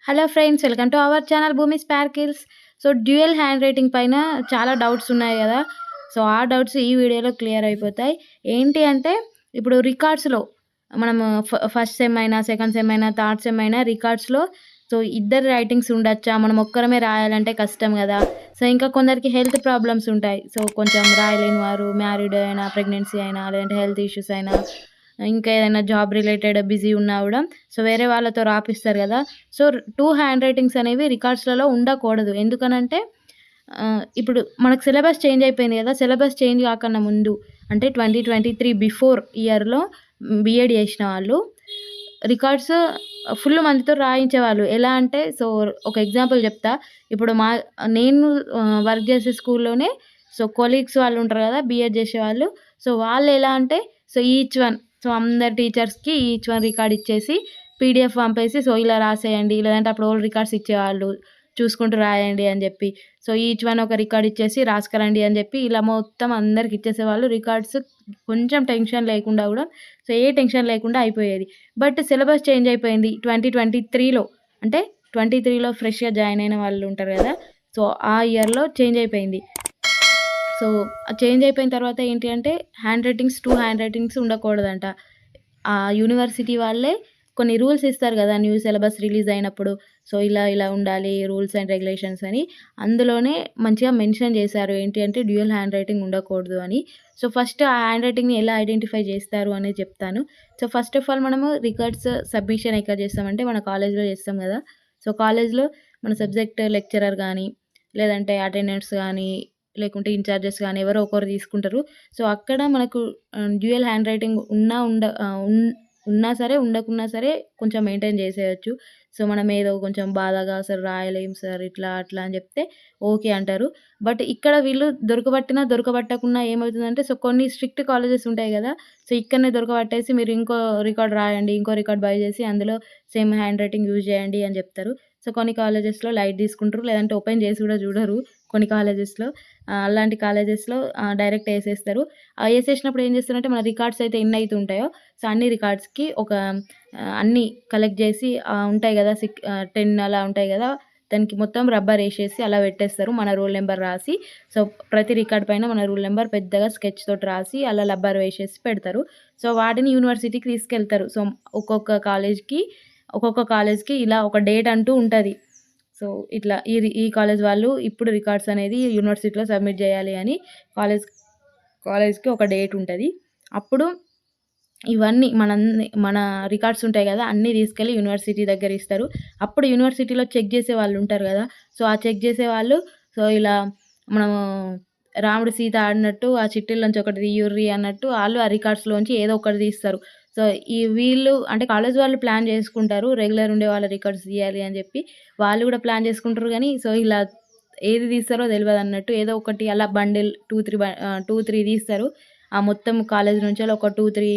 Hello friends, welcome to our channel Bhoomi sparkles. So, dual hand writing పైన చాలా doubts ఉన్నాయి గదా! సో, ఆ డౌట్స్ ఈ వీడియోలో క్లియర్ అయిపోతాయి. ఏంటి అంటే, ఇప్పుడు రికార్డ్స్‌లో మనము ఫస్ట్ సెమ్ అయినా, సెకండ్ సెమ్ అయినా, థర్డ్ సెమ్ అయినా రికార్డ్స్‌లో సో, ఇద్దరి రైటింగ్స్ ఉండొచ్చా? మనం ఒక్కరమే రాయాలంటే కష్టం గదా! సో, ఇంకా కొందరికి హెల్త్ ప్రాబ్లమ్స్ ఉంటాయి. సో, కొంచెం రాయలేని వారు మ్యారీడ్ అయినా, ప్రెగ్నెన్సీ అయినా, లేదంటే హెల్త్ ఇష్యూస్ అయినా, ఇంకా ఏదైనా జాబ్ రిలేటెడ్ బిజీ ఉన్నా గూడా సో, వేరే వాళ్ళతో రాపిస్తారు గదా! సో, 2 హ్యాండ్ రైటింగ్స్ అనేవి రికార్డ్స్‌లలో ఉండకూడదు. ఎందుకనంటే ఇప్పుడు మనకు సిలబస్ చేంజ్ అయిపోయింది గదా! సిలబస్ చేంజ్ గాకన్నా ముందు అంటే 2023 బిఫోర్ ఇయర్‌లో బీఎడ్ చేసిన వాళ్ళు రికార్డ్స్ ఫుల్ మందితో రాయించేవాళ్ళు. ఎలా అంటే సో, ఒక ఎగ్జాంపుల్ చెప్తా. ఇప్పుడు నేను వర్క్ చేసే స్కూల్‌లోనే సో, కొలీగ్స్ వాళ్ళు ఉంటారు గదా! బీఎడ్ చేసేవాళ్ళు. సో, వాళ్ళెలా అంటే సో, ఈచ్ వన్ సో, అందరు టీచర్స్‌కి ఈచ్ వన్ రికార్డ్ ఇచ్చేసి పీడీఎఫ్ పంపేసి సో, ఇలా రాసేయండి. లేదంటే అప్పుడు ఓల్డ్ రికార్డ్స్ ఇచ్చేవాళ్ళు. చూసుకుంటూ రాయండి అని జెప్పి. సో, ఈచ్ వన్ ఒక రికార్డ్ ఇచ్చేసి రాసుకురండి అని జెప్పి ఇలా మొత్తం అందరికి ఇచ్చేసేవాళ్ళు. రికార్డ్స్ కొంచెం టెన్షన్ లేకుండా గూడా సో, ఏ టెన్షన్ లేకుండా అయిపోయేది. బట్ సిలబస్ చేంజ్ అయిపోయింది. 2023లో అంటే 23లో ఫ్రెష్‌గా జాయిన్ అయిన వాళ్ళు ఉంటారు గదా! సో, ఆ ఇయర్‌లో చేంజ్ అయిపోయింది. సో, చేంజ్ అయిపోయిన తర్వాత ఏంటి అంటే హ్యాండ్ రైటింగ్స్ 2 హ్యాండ్ రైటింగ్స్ ఉండకూడదంట. ఆ యూనివర్సిటీ వాళ్ళే కొన్ని రూల్స్ ఇస్తారు గదా! న్యూ సిలబస్ రిలీజ్ అయినప్పుడు. సో, ఇలా ఉండాలి రూల్స్ అండ్ రెగ్యులేషన్స్ అని. అందులోనే మంచిగా మెన్షన్ చేశారు. ఏంటి అంటే డ్యూయల్ హ్యాండ్ రైటింగ్ ఉండకూడదు అని. సో, ఫస్ట్ ఆ హ్యాండ్ రైటింగ్‌ని ఎలా ఐడెంటిఫై చేస్తారు అనేది చెప్తాను. సో, ఫస్ట్ ఆఫ్ ఆల్ మనము రికార్డ్స్ సబ్మిషన్ ఎక్కడ చేస్తామంటే మన కాలేజ్‌లో చేస్తాం గదా! సో, కాలేజ్‌లో మన సబ్జెక్ట్ లెక్చరర్ గానీ, లేదంటే అటెండెన్స్ గానీ, లేకుంటే ఇన్‌చార్జెస్ గానీ ఎవరో ఒకరు తీసుకుంటారు. సో, అక్కడ మనకు డ్యూయల్ హ్యాండ్ రైటింగ్ ఉన్నా ఉన్నా సరే, ఉండకున్నా సరే కొంచెం మెయింటైన్ చేసేయొచ్చు. సో, మనం ఏదో కొంచెం బాధగా అసలు రాయలేము సార్ ఇట్లా, అట్లా అని చెప్తే ఓకే అంటారు. బట్ ఇక్కడ వీళ్ళు దొరకబట్టినా, దొరకబట్టకున్నా ఏమవుతుందంటే సో, కొన్ని స్ట్రిక్ట్ కాలేజెస్ ఉంటాయి గదా! సో, ఇక్కడనే దొరకబట్టేసి మీరు ఇంకో రికార్డ్ రాయండి, ఇంకో రికార్డ్ బై చేసి అందులో సేమ్ హ్యాండ్ రైటింగ్ యూజ్ చేయండి అని చెప్తారు. సో, కొన్ని కాలేజెస్‌లో లైట్ తీసుకుంటారు. లేదంటే ఓపెన్ చేసి కూడా చూడరు కొన్ని కాలేజెస్‌లో. అలాంటి కాలేజెస్‌లో డైరెక్ట్ ఏసేస్తారు. ఏసేసినప్పుడు ఏం చేస్తారంటే మన రికార్డ్స్ అయితే ఎన్నైతే ఉంటాయో సో, అన్ని రికార్డ్స్‌కి ఒక అన్నీ కలెక్ట్ జేసి ఉంటాయి గదా! 10 అలా ఉంటాయి గదా! దానికి మొత్తం రబ్బర్ ఏసేసి అలా పెట్టేస్తారు. మన రోల్ నంబర్ రాసి సో, ప్రతి రికార్డ్ పైన మన రోల్ నంబర్ పెద్దగా స్కెచ్ తోటి రాసి అలా రబ్బర్ వేసేసి పెడతారు. సో, వాటిని యూనివర్సిటీకి తీసుకెళ్తారు. సో, ఒక్కొక్క కాలేజ్‌కి ఇలా ఒక డేట్ అంటూ ఉంటది. సో, ఇట్లా ఈ కాలేజ్ వాళ్ళు ఇప్పుడు రికార్డ్స్ అనేది యూనివర్సిటీలో సబ్మిట్ జేయాలి అని కాలేజ్ కాలేజ్‌కి ఒక డేట్ ఉంటది. అప్పుడు ఇవన్నీ మన రికార్డ్స్ ఉంటాయి గదా! అన్నీ తీసుకెళ్ళి యూనివర్సిటీ దగ్గర ఇస్తారు. అప్పుడు యూనివర్సిటీలో చెక్ జేసే వాళ్ళుంటారు గదా! సో, ఆ చెక్ జేసేవాళ్ళు సో, ఇలా మనము రాముడు, సీత ఆడినట్టు ఆ చిట్టీలోంచి ఒకటి తీయుర్రి అన్నట్టు ఆళ్ళు ఆ రికార్డ్స్‌లోంచి ఏదో ఒకటి తీస్తారు. సో, వీళ్ళు అంటే కాలేజ్ వాళ్ళు ప్లాన్ జేసుకుంటారు. రెగ్యులర్ ఉండే వాళ్ళ రికార్డ్స్ తీయాలి అని జెప్పి. వాళ్ళు గూడా ప్లాన్ జేసుకుంటారు గానీ, సో, ఇలా ఏది తీస్తారో తెలవదన్నట్టు ఏదో ఒకటి అలా బండిల్ 2, 3 తీస్తారు. ఆ మొత్తం కాలేజీ నుంచెల్లి ఒక 2, 3,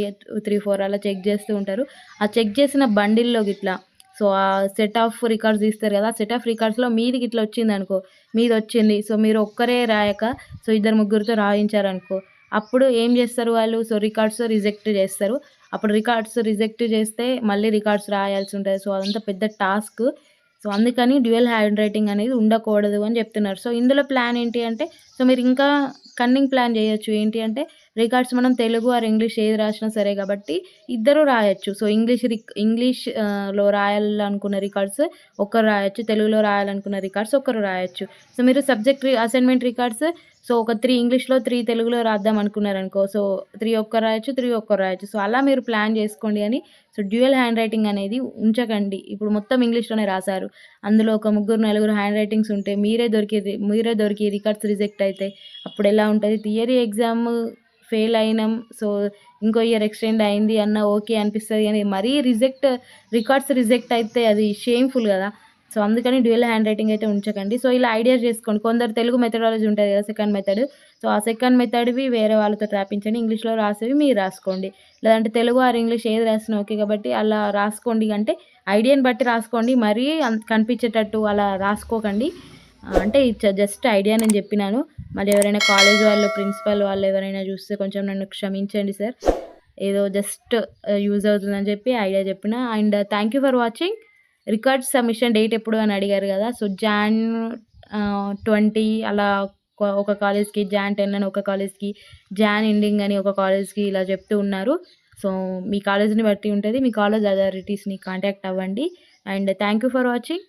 4 అలా చెక్ జేస్తూ ఉంటారు. ఆ చెక్ జేసిన బండిల్‌లో గిట్లా సో, ఆ సెట్ ఆఫ్ రికార్డ్స్ తీస్తారు గదా! ఆ సెట్ ఆఫ్ రికార్డ్స్‌లో మీది గిట్లా వచ్చిందనుకో, మీదొచ్చింది. సో, మీరు ఒక్కరే రాయక సో, ఇద్దరు ముగ్గురితో రాయించారనుకో, అప్పుడు ఏం జేస్తారు వాళ్ళు సో, రికార్డ్స్ రిజెక్ట్ జేస్తారు. అప్పుడు రికార్డ్స్ రిజెక్ట్ జేస్తే మళ్ళీ రికార్డ్స్ రాయాల్సుంటది. సో, అదంతా పెద్ద టాస్క్. సో, అందుకని డ్యూయల్ హ్యాండ్ రైటింగ్ అనేది ఉండకూడదు అని జెప్తున్నారు. సో, ఇందులో ప్లాన్ ఏంటి అంటే సో, మీరింకా కన్నింగ్ ప్లాన్ జేయొచ్చు. ఏంటి అంటే రికార్డ్స్ మనం తెలుగు ఆర్ ఇంగ్లీష్ ఏది రాసినా సరే గాబట్టి ఇద్దరు రాయొచ్చు. సో, ఇంగ్లీష్ లో రాయాలనుకున్న రికార్డ్స్ ఒకరు రాయొచ్చు. తెలుగులో రాయాలనుకున్న రికార్డ్స్ ఒకరు రాయొచ్చు. సో, మీరు అసైన్‌మెంట్ రికార్డ్స్ సో, ఒక 3 ఇంగ్లీష్‌లో, 3 తెలుగులో రాద్దాం అనుకున్నారనుకో. సో, 3 ఒక్కరు రాయొచ్చు, 3 ఒక్కరు రాయొచ్చు. సో, అలా మీరు ప్లాన్ జేసుకోండి అని సో, డ్యూయల్ హ్యాండ్ రైటింగ్ అనేది ఉంచకండి. ఇప్పుడు మొత్తం ఇంగ్లీష్‌లోనే రాసారు. అందులో ఒక ముగ్గురు, నలుగురు హ్యాండ్ రైటింగ్స్ ఉంటే మీరే దొరికి రికార్డ్స్ రిజెక్ట్ అయితే అప్పుడెలా ఉంటది? థియరీ ఎగ్జామ్ ఫెయిల్ అయినాం. సో, ఇంకో ఇయర్ ఎక్స్‌టెండ్ అయింది అన్న ఓకే అనిపిస్తది గానీ, మరీ రికార్డ్స్ రిజెక్ట్ అయితే అది షేమ్‌ఫుల్ గదా! సో, అందుకని డ్యూయల్ హ్యాండ్ రైటింగ్ అయితే ఉంచకండి. సో, ఇలా ఐడియాస్ జేసుకోండి. కొందరు తెలుగు మెథడాలజీ ఉంటది గదా! Second method. సో, ఆ సెకండ్ మెథడ్‌వి వేరే వాళ్ళతోటి రాపించండి. ఇంగ్లీష్‌లో రాసేవి మీరు రాసుకోండి. లేదంటే తెలుగు ఆర్ ఇంగ్లీష్ ఏది రాసినా ఓకే కాబట్టి అలా రాసుకోండి. అంటే ఐడియాని బట్టి రాసుకోండి. మరీ కనిపించేటట్టు అలా రాసుకోకండి. అంటే జస్ట్ ఐడియా నేను జెప్పినాను. మరి ఎవరైనా కాలేజీ వాళ్ళు, ప్రిన్సిపల్ వాళ్ళు ఎవరైనా జూస్తే కొంచెం నన్ను క్షమించండి సార్. ఏదో జస్ట్ యూజ్ అవుతుందని జెప్పి ఐడియా జెప్పిన. And thank you for watching. Records submission date ఎప్పుడు అని అడిగారు కదా! సో, జాన్ 20 అలా ఒక కాలేజ్‌కి, జాన్ 10 అని ఒక కాలేజ్‌కి, జాన్ ఎండింగ్ అని ఒక కాలేజ్‌కి ఇలా చెప్తూ ఉన్నారు. సో, మీ కాలేజ్‌ని బట్టి ఉంటది. మీ కాలేజ్ అథారిటీస్‌ని కాంటాక్ట్ అవ్వండి. And thank you for watching.